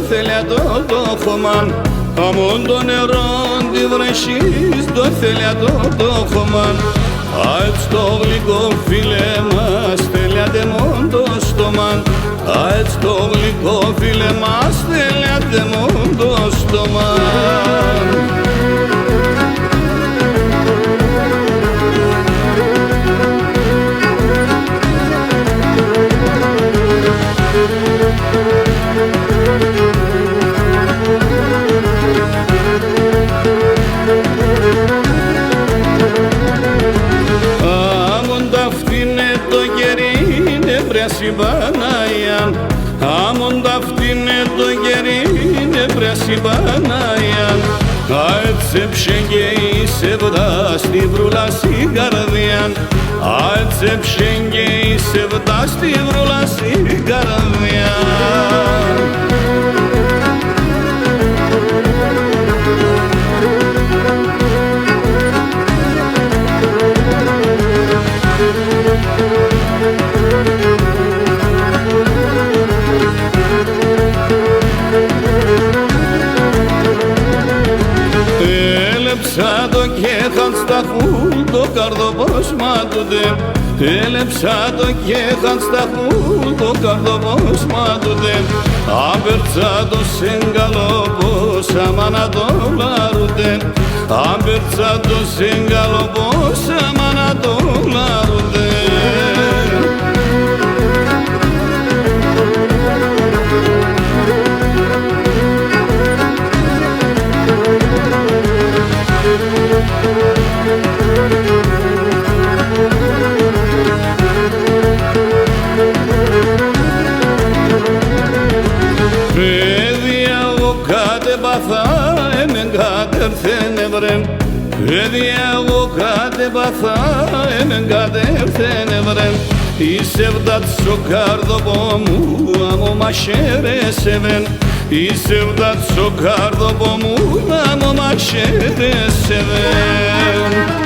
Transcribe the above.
θέλει το χωμάν. Αμόν το νερό τη βρεσείς το θέλει το χωμάν. Αετ στο γλυκό φίλε μας θέλει μόνο το στομάν. Αετ στο γλυκό φίλε μας θέλει μόνο το στομάν. Παναγία, άμον ταυτίνε το γερίνε πράσι Παναγία. Αετ σε ψεγγέει σε βδά στη βρούλα στην καρδιά. Αετ σε ψεγγέει σε βδά στη βρούλα στην καρδιά. Έλεψα το κέχαν στα χούλ το καρδοπόσμα του δε. Έλεψα το κέχαν στα χούλ το καρδοπόσμα του δε. Άμπερτσα το σύγκαλο πόσα μάνα το λαρούτε. Άμπερτσα το σύγκαλο πόσα μάνα το λαρούτε. Παιδιά εγώ κάτε παθά εμεν κατερθένε βρε. Παιδιά εγώ κάτε παθά εμεν κατερθένε βρε. Είσαι βδάτ στο καρδοπό μου άμο μαχαίρεσαι βεν. Είσαι βδάτ στο καρδοπό μου άμο μαχαίρεσαι βεν.